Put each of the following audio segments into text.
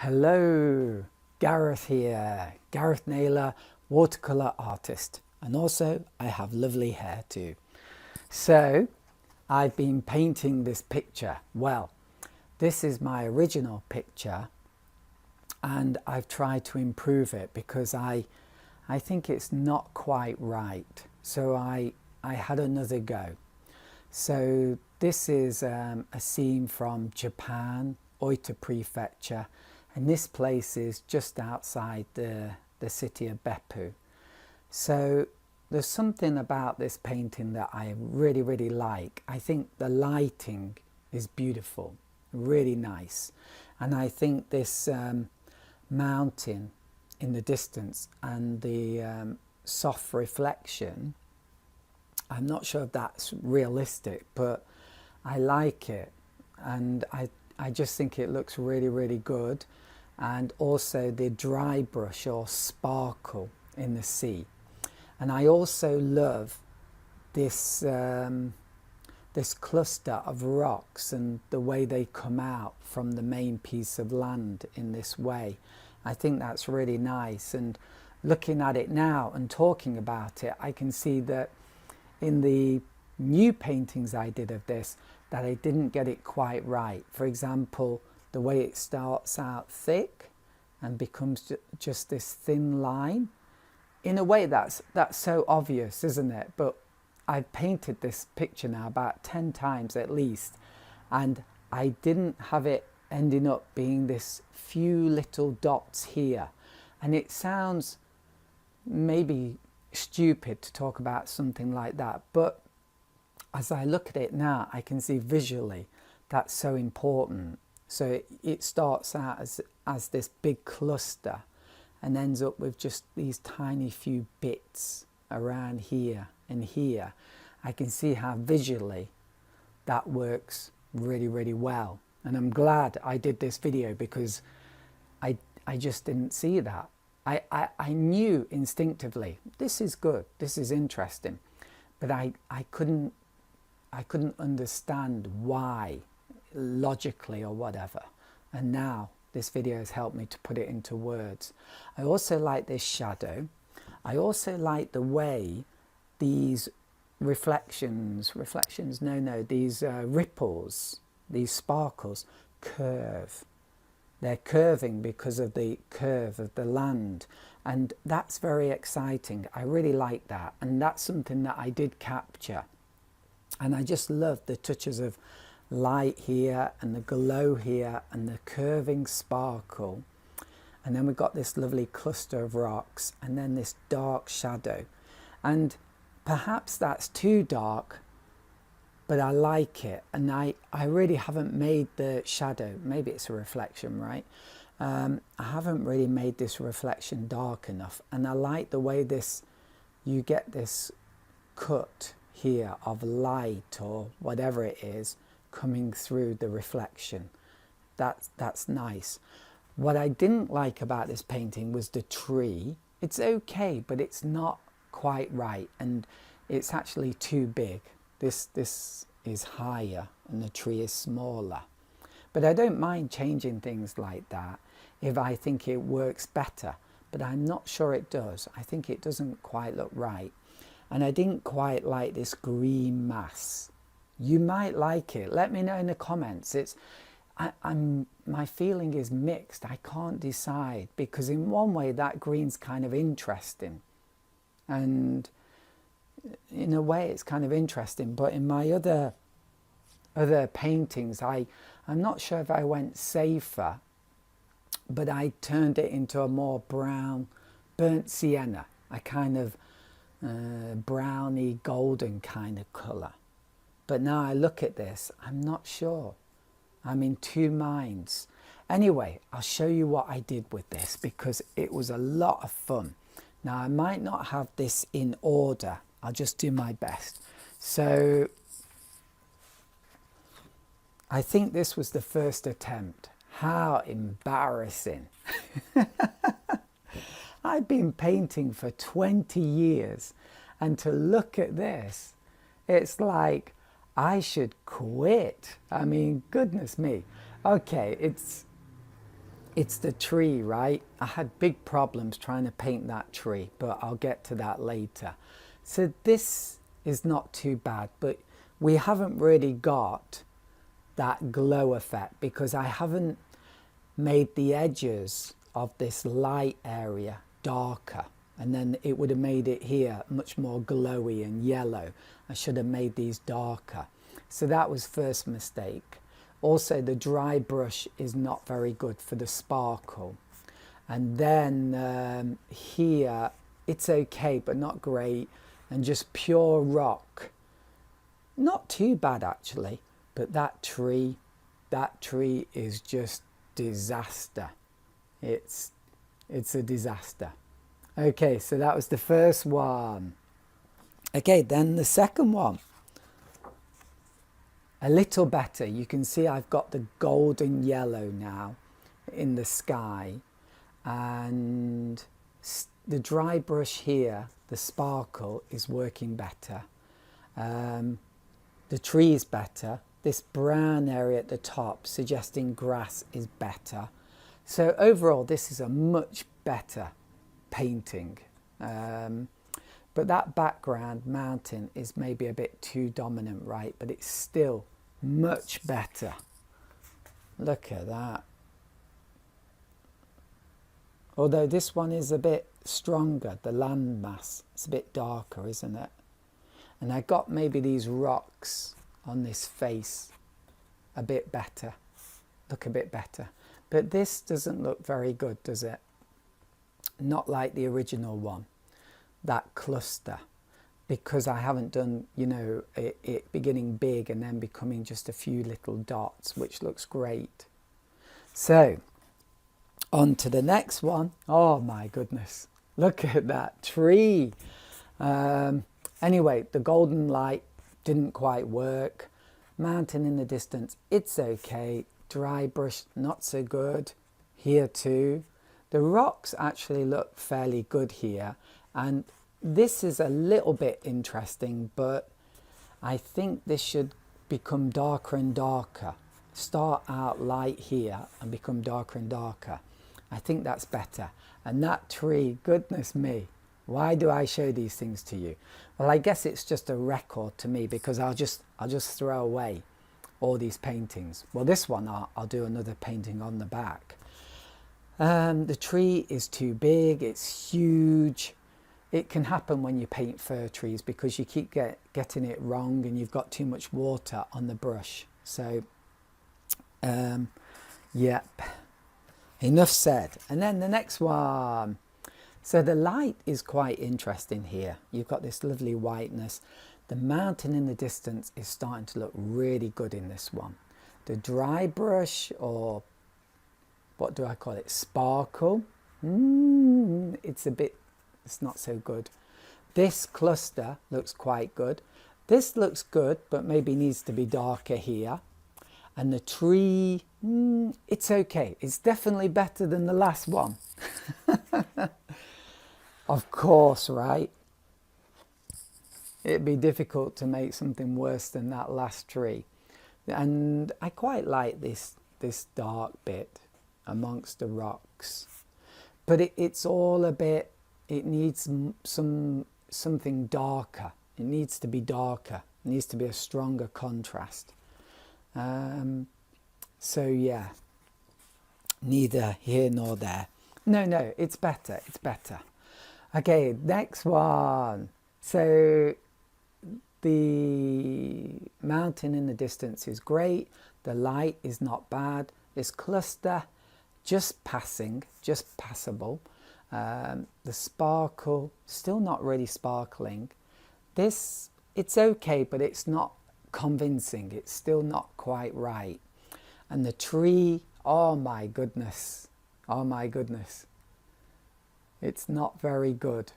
Hello, Gareth here, Gareth Naylor, watercolour artist, and also I have lovely hair too. So I've been painting this picture. Well, this is my original picture and I've tried to improve it because I think it's not quite right. So I had another go. So this is a scene from Japan, Oita Prefecture, and this place is just outside the city of Beppu. So there's something about this painting that I really like. I think the lighting is beautiful, really nice, and I think this mountain in the distance and the soft reflection, I'm not sure if that's realistic, but I like it, and I just think it looks really good. And also the dry brush or sparkle in the sea. And I also love this this cluster of rocks and the way they come out from the main piece of land in this way. I think that's really nice, and looking at it now and talking about it, I can see that in the new paintings I did of this, that I didn't get it quite right. For example, the way it starts out thick and becomes just this thin line. In a way that's so obvious, isn't it? But I've painted this picture now about 10 times at least, and I didn't have it ending up being this few little dots here. And it sounds maybe stupid to talk about something like that, but as I look at it now, I can see visually that's so important. So it starts out as this big cluster and ends up with just these tiny few bits around here and here. I can see how visually that works really well. And I'm glad I did this video because I just didn't see that. I knew instinctively, this is good, this is interesting, but I couldn't understand why, logically or whatever. And now this video has helped me to put it into words. I also like this shadow. I also like the way these these ripples, these sparkles curve. They're curving because of the curve of the land, and that's very exciting. I really like that, and that's something that I did capture. And I just love the touches of light here and the glow here and the curving sparkle. And then we've got this lovely cluster of rocks and then this dark shadow. And perhaps that's too dark, but I like it. And I really haven't made the shadow, maybe it's a reflection, right? I haven't really made this reflection dark enough. And I like the way you get this cut here of light or whatever it is coming through the reflection. That's nice. What I didn't like about this painting was the tree. It's okay, but it's not quite right, and it's actually too big. This is higher and the tree is smaller. But I don't mind changing things like that if I think it works better, but I'm not sure it does. I think it doesn't quite look right. And I didn't quite like this green mass. You might like it. Let me know in the comments. My feeling is mixed. I can't decide, because in one way that green's kind of interesting, and in a way it's kind of interesting, but in my other paintings I'm not sure if I went safer, but I turned it into a more brown, burnt sienna, a kind of browny golden kind of colour. But now I look at this, I'm not sure. I'm in two minds. Anyway, I'll show you what I did with this because it was a lot of fun. Now I might not have this in order. I'll just do my best. So I think this was the first attempt. How embarrassing. I've been painting for 20 years, and to look at this, it's like I should quit. I mean, goodness me. Okay, it's the tree, right? I had big problems trying to paint that tree, but I'll get to that later. So this is not too bad, but we haven't really got that glow effect because I haven't made the edges of this light area darker, and then it would have made it here much more glowy and yellow. I should have made these darker. So that was first mistake. Also, the dry brush is not very good for the sparkle. And then here, it's okay, but not great. And just pure rock. Not too bad, actually. But that tree is just disaster. It's a disaster. Okay, so that was the first one. Okay, then the second one. A little better. You can see I've got the golden yellow now in the sky, and the dry brush here, the sparkle is working better. The tree is better. This brown area at the top suggesting grass is better. So overall this is a much better painting. But that background mountain is maybe a bit too dominant, right? But it's still much better. Look at that. Although this one is a bit stronger, the landmass. It's a bit darker, isn't it? And I got maybe these rocks on this face a bit better. Look a bit better. But this doesn't look very good, does it? Not like the original one. That cluster, because I haven't done, you know, it beginning big and then becoming just a few little dots, which looks great. So on to the next one. Oh my goodness, look at that tree. Anyway, the golden light didn't quite work. Mountain in the distance, it's okay. Dry brush, not so good. Here too. The rocks actually look fairly good here. And this is a little bit interesting, but I think this should become darker and darker. Start out light here and become darker and darker. I think that's better. And that tree, goodness me, why do I show these things to you? Well, I guess it's just a record to me because I'll just throw away all these paintings. Well, this one I'll do another painting on the back. The tree is too big, it's huge. It can happen when you paint fir trees because you keep getting it wrong and you've got too much water on the brush. So, yep, enough said. And then the next one. So the light is quite interesting here. You've got this lovely whiteness. The mountain in the distance is starting to look really good in this one. The dry brush, or what do I call it? Sparkle. It's not so good. This cluster looks quite good. This looks good, but maybe needs to be darker here. And the tree, it's okay. It's definitely better than the last one. Of course, right? It'd be difficult to make something worse than that last tree. And I quite like this dark bit amongst the rocks. But it's all a bit, it needs something darker. It needs to be darker. It needs to be a stronger contrast. So yeah, neither here nor there. No, it's better. It's better. Okay, next one. So the mountain in the distance is great. The light is not bad. This cluster, just passing, just passable. The sparkle, still not really sparkling. This, it's okay, but it's not convincing. It's still not quite right. And the tree, oh my goodness. Oh my goodness. It's not very good.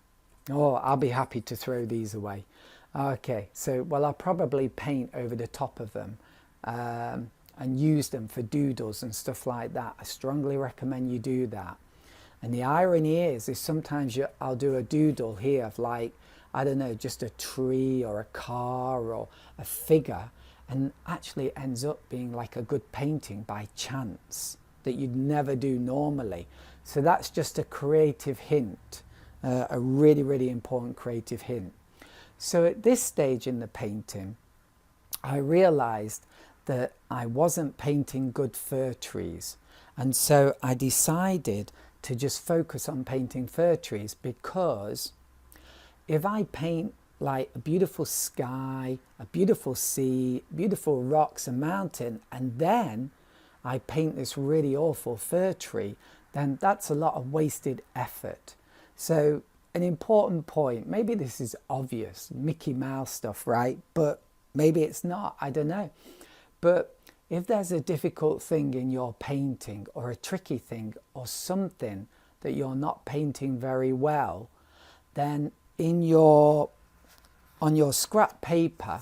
Oh, I'll be happy to throw these away. Okay, so, well, I'll probably paint over the top of them and use them for doodles and stuff like that. I strongly recommend you do that. And the irony is sometimes I'll do a doodle here of like, I don't know, just a tree or a car or a figure, and actually it ends up being like a good painting by chance. that you'd never do normally. So that's just a creative hint, a really, really important creative hint. So at this stage in the painting, I realized that I wasn't painting good fir trees. And so I decided to just focus on painting fir trees, because if I paint like a beautiful sky, a beautiful sea, beautiful rocks and mountain, and then I paint this really awful fir tree, then that's a lot of wasted effort. So an important point, maybe this is obvious, Mickey Mouse stuff, right? But maybe it's not, I don't know. But if there's a difficult thing in your painting, or a tricky thing, or something that you're not painting very well, then on your scrap paper,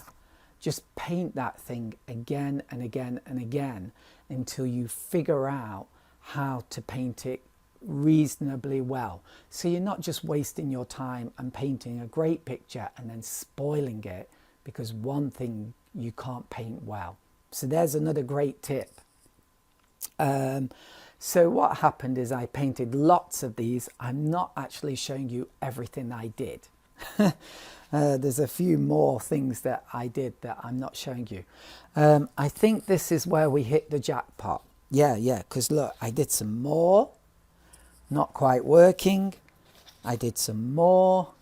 just paint that thing again and again and again until you figure out how to paint it reasonably well. So you're not just wasting your time and painting a great picture and then spoiling it because one thing you can't paint well. So there's another great tip. So what happened is I painted lots of these. I'm not actually showing you everything I did. There's a few more things that I did that I'm not showing you. I think this is where we hit the jackpot. Yeah, because look, I did some more, not quite working. I did some more,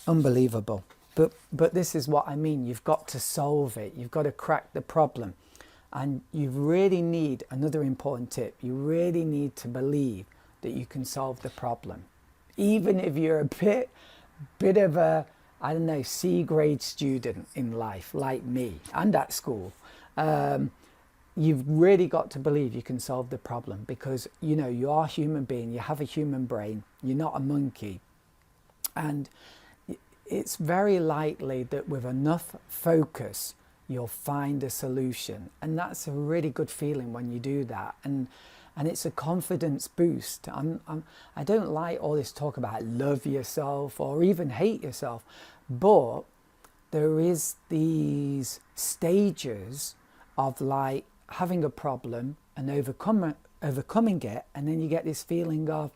Unbelievable. But this is what I mean. You've got to solve it. You've got to crack the problem. And you really need, another important tip, you really need to believe that you can solve the problem. Even if you're a bit of a, I don't know, C-grade student in life, like me, and at school, you've really got to believe you can solve the problem, because, you know, you are a human being, you have a human brain, you're not a monkey. And it's very likely that with enough focus, you'll find a solution. And that's a really good feeling when you do that. And it's a confidence boost. I don't like all this talk about love yourself or even hate yourself, but there is these stages of like having a problem and overcoming it, and then you get this feeling of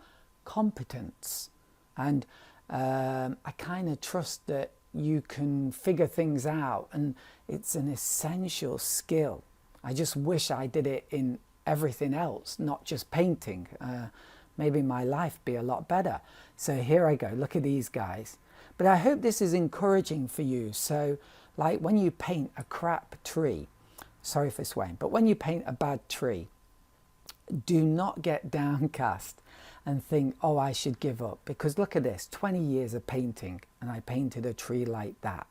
competence. And I kind of trust that you can figure things out, and it's an essential skill. I just wish I did it in everything else, not just painting. Maybe my life be a lot better. So here I go, look at these guys. But I hope this is encouraging for you. So like when you paint a crap tree, sorry for swearing, but when you paint a bad tree, do not get downcast and think, oh, I should give up. Because look at this, 20 years of painting, and I painted a tree like that.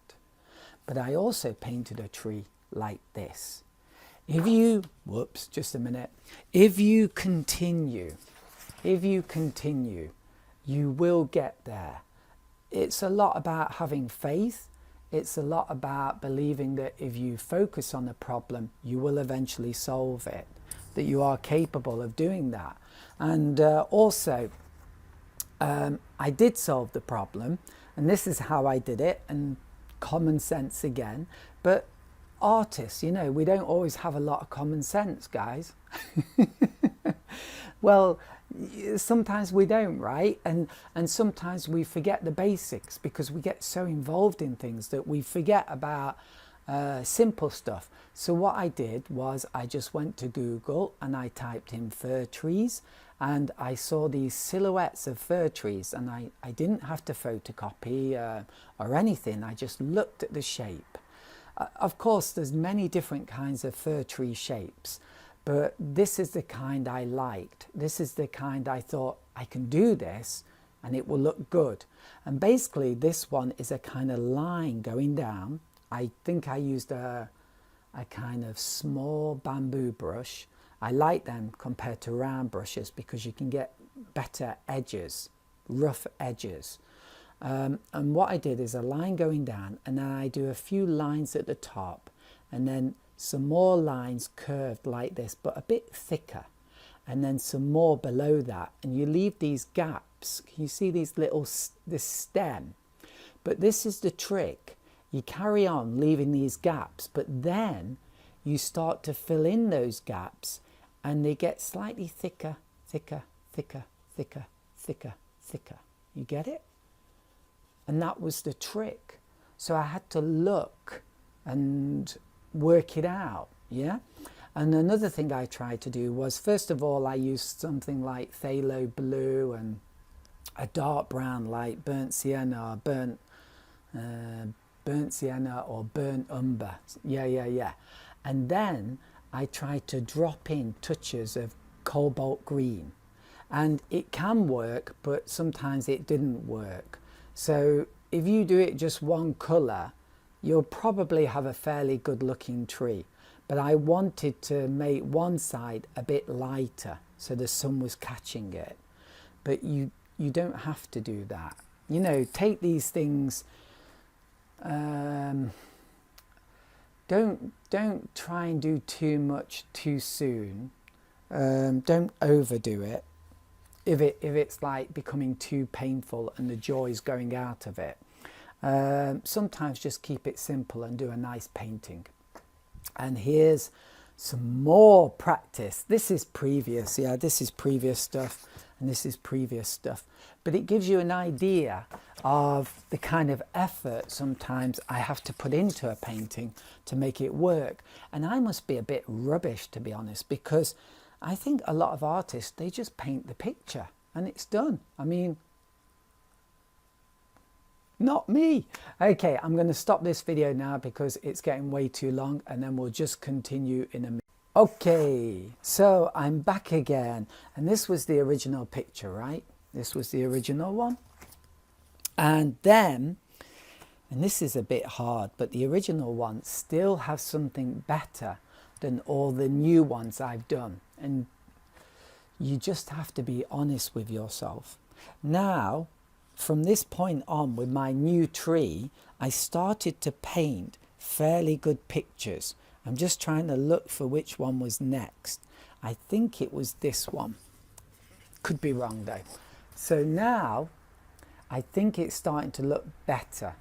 But I also painted a tree like this. If you, whoops, just a minute. If you continue, you will get there. It's a lot about having faith. It's a lot about believing that if you focus on the problem, you will eventually solve it, that you are capable of doing that. And also, I did solve the problem, and this is how I did it, and common sense again. But artists, you know, we don't always have a lot of common sense, guys. Well, sometimes we don't, right? And sometimes we forget the basics because we get so involved in things that we forget about simple stuff. So what I did was I just went to Google and I typed in fir trees, and I saw these silhouettes of fir trees, and I didn't have to photocopy or anything. I just looked at the shape. Of course, there's many different kinds of fir tree shapes, but this is the kind I liked. This is the kind I thought, I can do this and it will look good. And basically this one is a kind of line going down. I think I used a kind of small bamboo brush. I like them compared to round brushes because you can get better edges, rough edges. And what I did is a line going down, and then I do a few lines at the top, and then some more lines curved like this, but a bit thicker, and then some more below that, and you leave these gaps. Can you see these this stem? But this is the trick. You carry on leaving these gaps, but then you start to fill in those gaps and they get slightly thicker, thicker, thicker, thicker, thicker, thicker. You get it? And that was the trick. So I had to look and work it out, yeah? And another thing I tried to do was, first of all, I used something like phthalo blue and a dark brown like burnt sienna or burnt sienna or burnt umber. Yeah. And then I tried to drop in touches of cobalt green. And it can work, but sometimes it didn't work. So if you do it just one colour, you'll probably have a fairly good looking tree. But I wanted to make one side a bit lighter so the sun was catching it. But you don't have to do that. You know, take these things, don't try and do too much too soon. Don't overdo it. If it's like becoming too painful and the joy's going out of it. Sometimes just keep it simple and do a nice painting. And here's some more practice. This is previous, yeah, this is previous stuff and this is previous stuff. But it gives you an idea of the kind of effort sometimes I have to put into a painting to make it work. And I must be a bit rubbish, to be honest, because I think a lot of artists, they just paint the picture and it's done. I mean, not me. Okay, I'm going to stop this video now because it's getting way too long, and then we'll just continue in a minute. Okay, so I'm back again, and this was the original picture, right? This was the original one. And then, and this is a bit hard, but the original one still has something better than all the new ones I've done. And you just have to be honest with yourself. Now, from this point on with my new tree, I started to paint fairly good pictures. I'm just trying to look for which one was next. I think it was this one. Could be wrong though. So now I think it's starting to look better.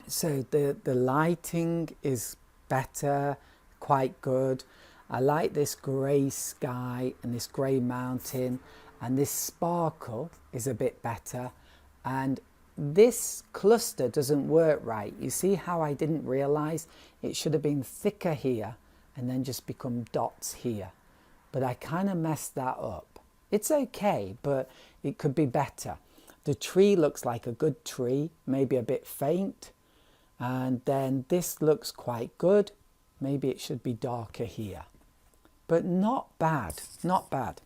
So the lighting is better, quite good. I like this grey sky and this grey mountain, and this sparkle is a bit better. And this cluster doesn't work right. You see how I didn't realise it should have been thicker here and then just become dots here. But I kind of messed that up. It's okay, but it could be better. The tree looks like a good tree, maybe a bit faint. And then this looks quite good. Maybe it should be darker here. But not bad, not bad.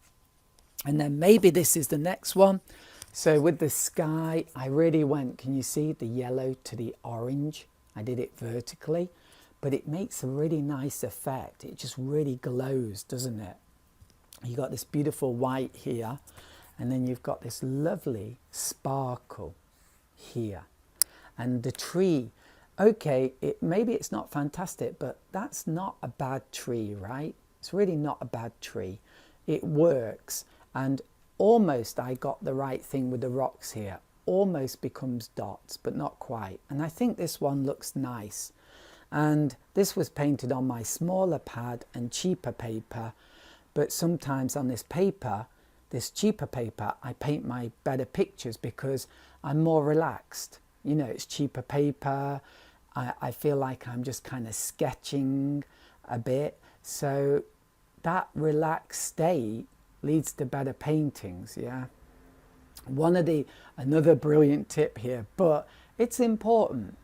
And then maybe this is the next one. So with the sky, I really went, can you see the yellow to the orange? I did it vertically, but it makes a really nice effect. It just really glows, doesn't it? You got this beautiful white here, and then you've got this lovely sparkle here. And the tree, okay, maybe it's not fantastic, but that's not a bad tree, right? It's really not a bad tree. It works, and almost I got the right thing with the rocks here. Almost becomes dots, but not quite. And I think this one looks nice. And this was painted on my smaller pad and cheaper paper. But sometimes on this paper, this cheaper paper, I paint my better pictures because I'm more relaxed. You know, it's cheaper paper. I feel like I'm just kind of sketching a bit. So that relaxed state leads to better paintings, yeah. Another brilliant tip here, but it's important.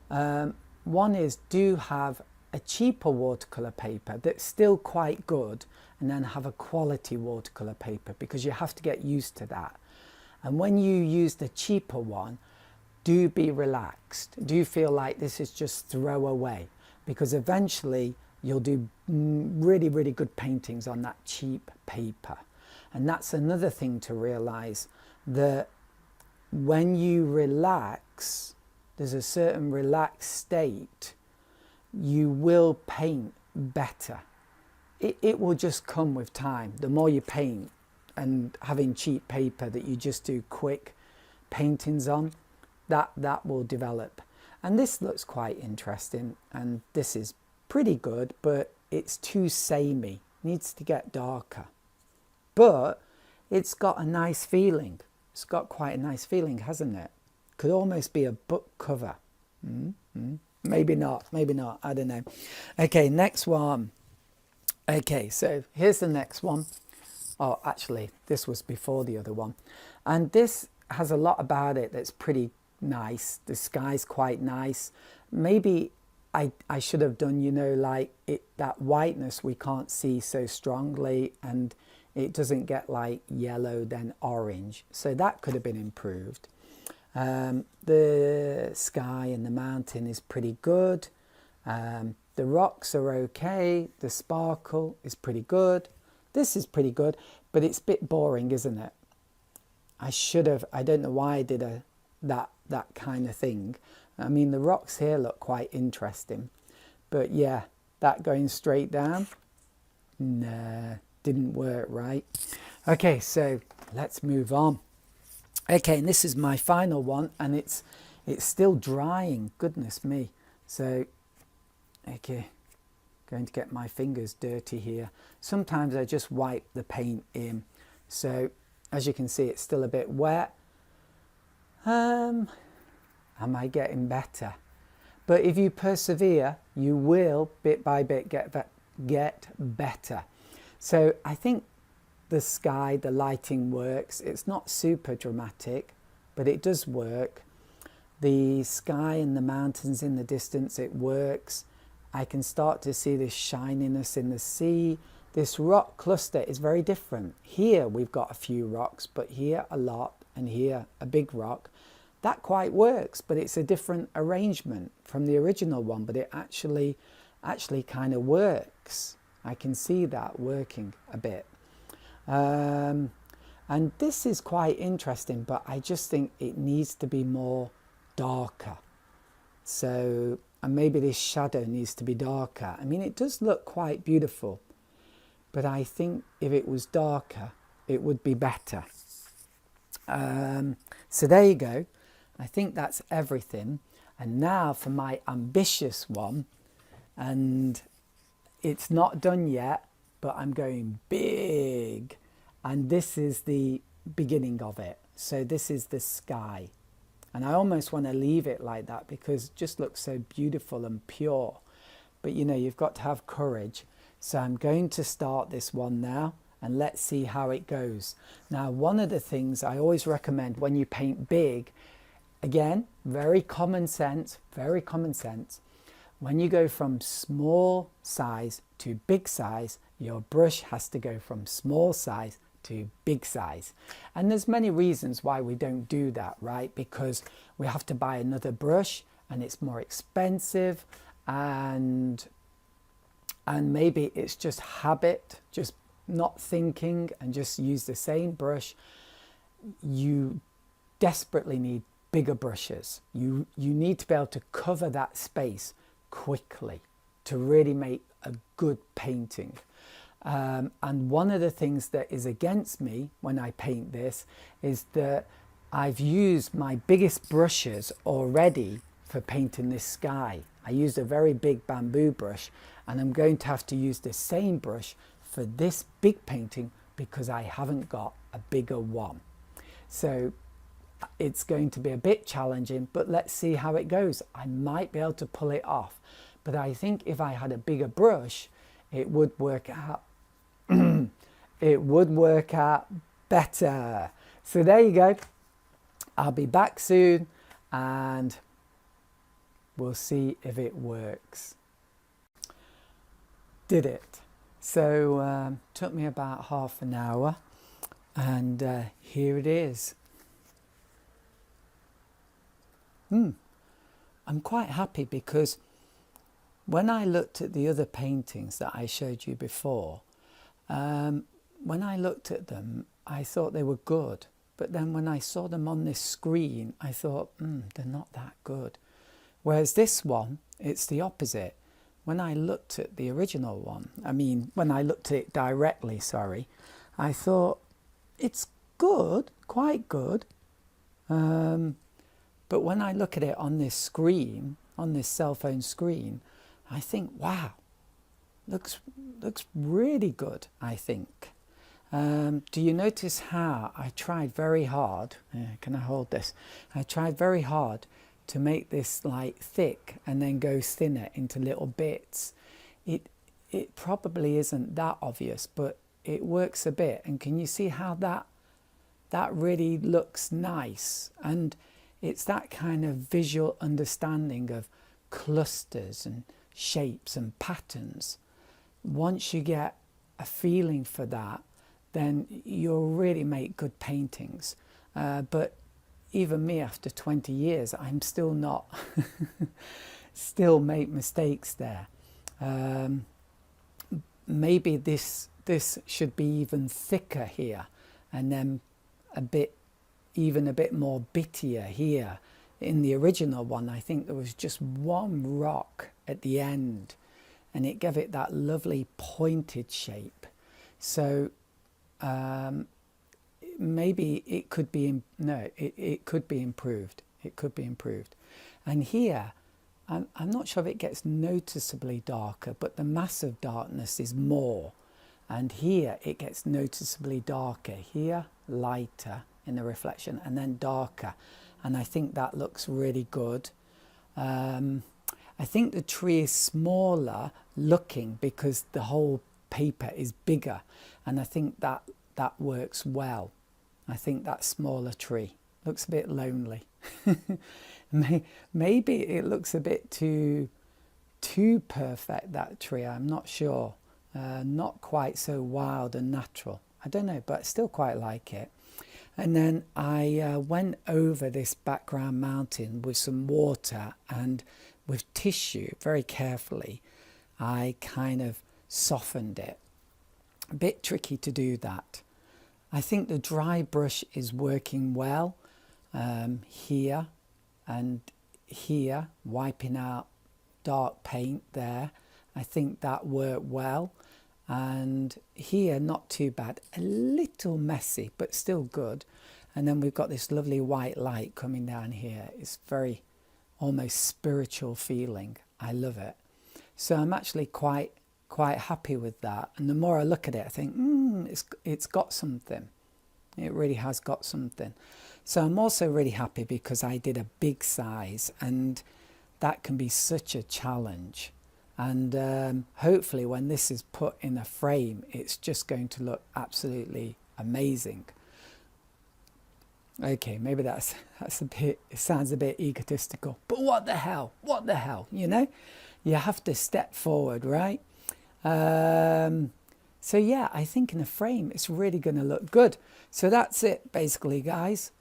One is, do have a cheaper watercolor paper that's still quite good, and then have a quality watercolor paper, because you have to get used to that. And when you use the cheaper one, do be relaxed. Do feel like this is just throw away, because eventually you'll do really, really good paintings on that cheap paper. And that's another thing to realize, that when you relax, there's a certain relaxed state, you will paint better. It will just come with time. The more you paint, and having cheap paper that you just do quick paintings on, that will develop. And this looks quite interesting, and this is pretty good, but it's too samey, needs to get darker. But it's got a nice feeling. It's got quite a nice feeling, hasn't it? Could almost be a book cover. Maybe not, I don't know. Okay, next one. Okay, so here's the next one. Oh, actually, this was before the other one. And this has a lot about it that's pretty nice. The sky's quite nice. Maybe I should have done, you know, like that whiteness we can't see so strongly, and it doesn't get like yellow then orange. So that could have been improved. The sky and the mountain is pretty good. The rocks are okay. The sparkle is pretty good. This is pretty good, but it's a bit boring, isn't it? I don't know why I did that kind of thing. I mean, the rocks here look quite interesting, but yeah, that going straight down, nah, didn't work right. Okay, so let's move on. Okay, and this is my final one, and it's still drying, goodness me. So, okay, going to get my fingers dirty here. Sometimes I just wipe the paint in. So, as you can see, it's still a bit wet. Am I getting better? But if you persevere, you will, bit by bit, get better. So I think the sky, the lighting works. It's not super dramatic, but it does work. The sky and the mountains in the distance, it works. I can start to see this shininess in the sea. This rock cluster is very different. Here we've got a few rocks, but here a lot, and here a big rock. That quite works, but it's a different arrangement from the original one, but it actually kind of works. I can see that working a bit. And this is quite interesting, but I just think it needs to be more darker. So, and maybe this shadow needs to be darker. I mean, it does look quite beautiful, but I think if it was darker, it would be better. So there you go. I think that's everything. And now for my ambitious one, and it's not done yet, but I'm going big. And this is the beginning of it. So this is the sky. And I almost want to leave it like that because it just looks so beautiful and pure. But you know, you've got to have courage. So I'm going to start this one now, and let's see how it goes. Now, one of the things I always recommend when you paint big, again, very common sense, when you go from small size to big size, your brush has to go from small size to big size. And there's many reasons why we don't do that, right? Because we have to buy another brush and it's more expensive, and maybe it's just habit, just not thinking, and just use the same brush. You desperately need bigger brushes. You need to be able to cover that space quickly to really make a good painting. And one of the things that is against me when I paint this is that I've used my biggest brushes already for painting this sky. I used a very big bamboo brush, and I'm going to have to use the same brush for this big painting because I haven't got a bigger one. So it's going to be a bit challenging, but let's see how it goes. I might be able to pull it off, but I think if I had a bigger brush, it would work out. It would work out better. So there you go. I'll be back soon and we'll see if it works. Did it. So took me about half an hour, and here it is. I'm quite happy because when I looked at the other paintings that I showed you before, when I looked at them, I thought they were good. But then when I saw them on this screen, I thought, they're not that good. Whereas this one, it's the opposite. When I looked at the original one, when I looked at it directly, I thought it's good, quite good. But when I look at it on this screen, on this cell phone screen, I think, wow, looks really good, I think. Do you notice how I tried very hard? Can I hold this? I tried very hard to make this like thick and then go thinner into little bits. It probably isn't that obvious, but it works a bit. And can you see how that really looks nice? And it's that kind of visual understanding of clusters and shapes and patterns. Once you get a feeling for that, then you'll really make good paintings. But even me, after 20 years, I'm still not, still make mistakes there. Maybe this should be even thicker here, and then even a bit more bittier here. In the original one, I think there was just one rock at the end, and it gave it that lovely pointed shape. So maybe it could be, it could be improved. It could be improved. And here, I'm not sure if it gets noticeably darker, but the massive darkness is more. And here it gets noticeably darker. Here, lighter in the reflection, and then darker. And I think that looks really good. I think the tree is smaller looking because the whole paper is bigger, and I think that works well. I think that smaller tree looks a bit lonely. Maybe it looks a bit too perfect, that tree. I'm not sure. Not quite so wild and natural. I don't know, but I still quite like it. And then I went over this background mountain with some water, and with tissue, very carefully, I kind of softened it. A bit tricky to do that. I think the dry brush is working well here and here, wiping out dark paint there. I think that worked well. And here, not too bad, a little messy, but still good. And then we've got this lovely white light coming down here. It's very almost spiritual feeling. I love it. So I'm actually quite happy with that. And the more I look at it, I think, it's got something. It really has got something. So I'm also really happy because I did a big size, and that can be such a challenge. And hopefully when this is put in a frame, it's just going to look absolutely amazing. Okay, maybe that's a bit, it sounds a bit egotistical, but what the hell, you know? You have to step forward, right? So yeah, I think in a frame, it's really going to look good. So that's it, basically, guys.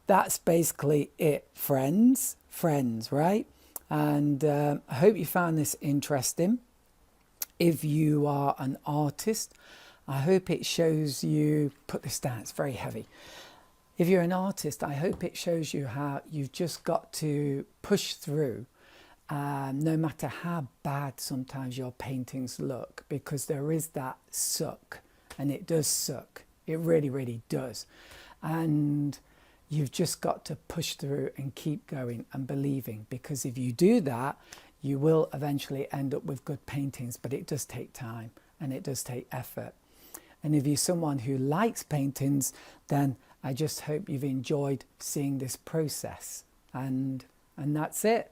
That's basically it, friends, right? And I hope you found this interesting. If you are an artist, I hope it shows you, put this down, it's very heavy. If you're an artist, I hope it shows you how you've just got to push through, no matter how bad sometimes your paintings look, because there is that suck, and it does suck. It really, really does. And you've just got to push through and keep going and believing, because if you do that, you will eventually end up with good paintings, but it does take time and it does take effort. And if you're someone who likes paintings, then I just hope you've enjoyed seeing this process. And that's it.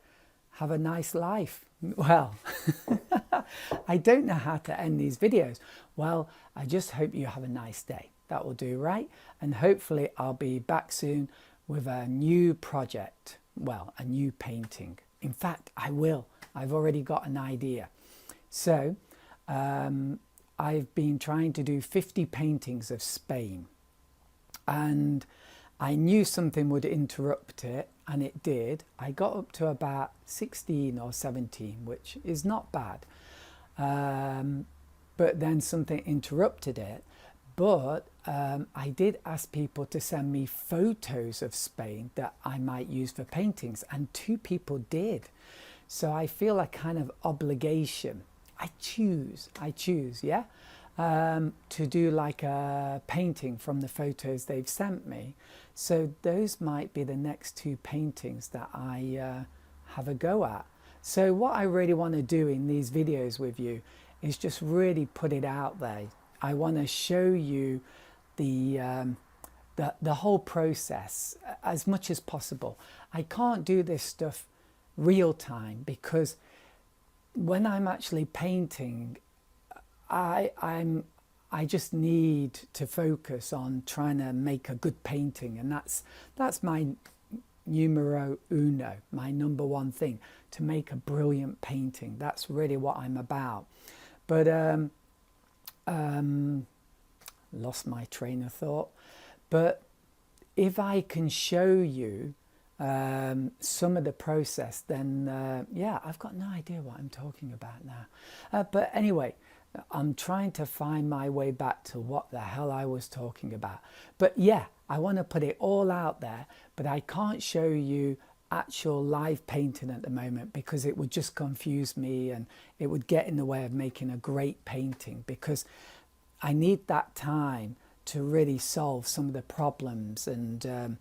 Have a nice life. Well, I don't know how to end these videos. Well, I just hope you have a nice day. That will do, right? And hopefully I'll be back soon with a new project. Well, a new painting. In fact, I will. I've already got an idea. So I've been trying to do 50 paintings of Spain. And I knew something would interrupt it, and it did. I got up to about 16 or 17, which is not bad. But then something interrupted it. But I did ask people to send me photos of Spain that I might use for paintings, and 2 people did. So I feel a kind of obligation. I choose, yeah, to do like a painting from the photos they've sent me. So those might be the next 2 paintings that I have a go at. So what I really want to do in these videos with you is just really put it out there. I want to show you the whole process as much as possible. I can't do this stuff real time because when I'm actually painting, I just need to focus on trying to make a good painting, and that's my numero uno, my number one thing, to make a brilliant painting. That's really what I'm about. But lost my train of thought. But if I can show you some of the process, then yeah, I've got no idea what I'm talking about now. But anyway, I'm trying to find my way back to what the hell I was talking about. But yeah, I want to put it all out there, but I can't show you actual live painting at the moment because it would just confuse me and it would get in the way of making a great painting, because I need that time to really solve some of the problems and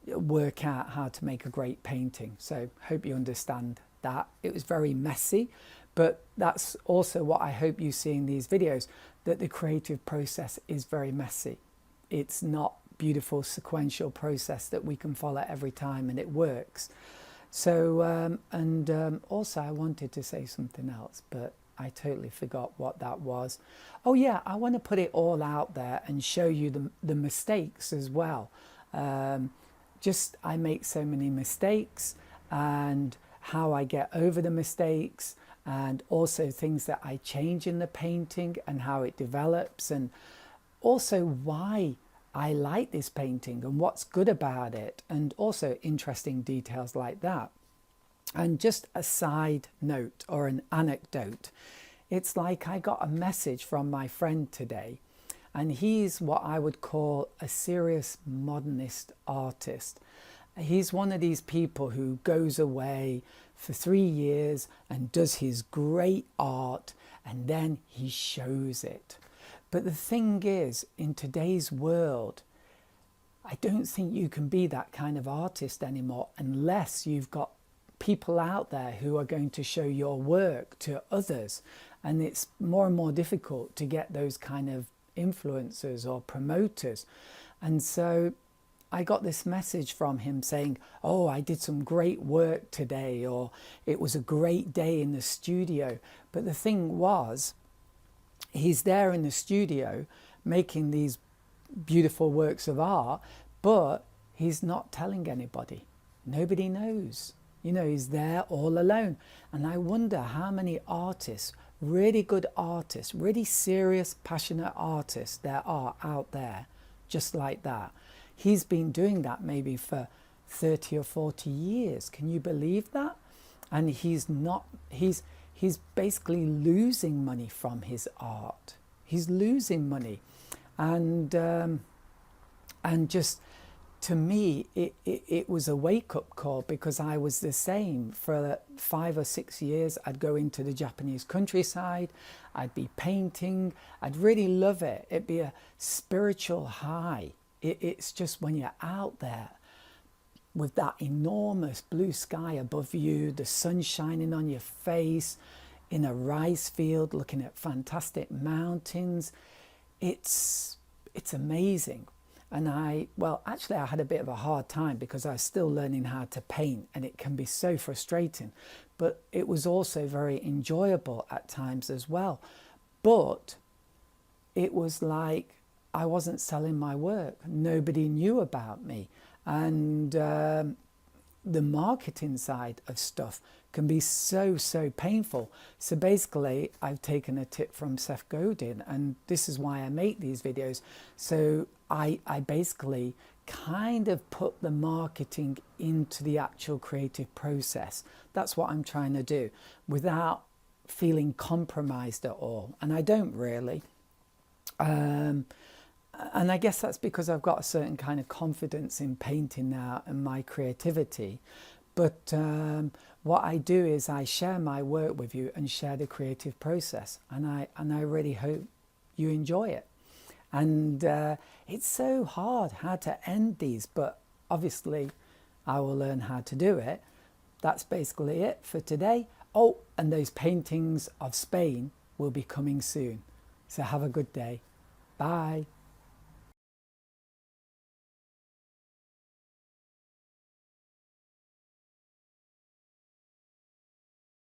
work out how to make a great painting. So hope you understand that. It was very messy, but that's also what I hope you see in these videos, that the creative process is very messy. It's not beautiful sequential process that we can follow every time and it works. So also I wanted to say something else, but I totally forgot what that was. Oh yeah, I want to put it all out there and show you the mistakes as well. I make so many mistakes, and how I get over the mistakes, and also things that I change in the painting and how it develops, and also why I like this painting and what's good about it, and also interesting details like that. And just a side note or an anecdote, it's like I got a message from my friend today, and he's what I would call a serious modernist artist. He's one of these people who goes away for 3 years and does his great art, and then he shows it. But the thing is, in today's world, I don't think you can be that kind of artist anymore unless you've got people out there who are going to show your work to others. And it's more and more difficult to get those kind of influencers or promoters. And so I got this message from him saying, oh, I did some great work today, or it was a great day in the studio. But the thing was, he's there in the studio making these beautiful works of art, but he's not telling anybody. Nobody knows. You know, he's there all alone. And I wonder how many artists, really good artists, really serious, passionate artists there are out there just like that. He's been doing that maybe for 30 or 40 years. Can you believe that? And he's basically losing money from his art. He's losing money. And just, to me, it was a wake-up call, because I was the same. For 5 or 6 years, I'd go into the Japanese countryside, I'd be painting, I'd really love it. It'd be a spiritual high. It's just when you're out there with that enormous blue sky above you, the sun shining on your face, in a rice field, looking at fantastic mountains, it's amazing. And I had a bit of a hard time because I was still learning how to paint, and it can be so frustrating, but it was also very enjoyable at times as well. But it was like I wasn't selling my work. Nobody knew about me. And the marketing side of stuff can be so painful. So basically, I've taken a tip from Seth Godin, and this is why I make these videos. So I basically kind of put the marketing into the actual creative process. That's what I'm trying to do without feeling compromised at all. And I don't really. And I guess that's because I've got a certain kind of confidence in painting now and my creativity. But what I do is I share my work with you and share the creative process. And I really hope you enjoy it. And it's so hard how to end these, but obviously I will learn how to do it. That's basically it for today. Oh, and those paintings of Spain will be coming soon. So have a good day. Bye.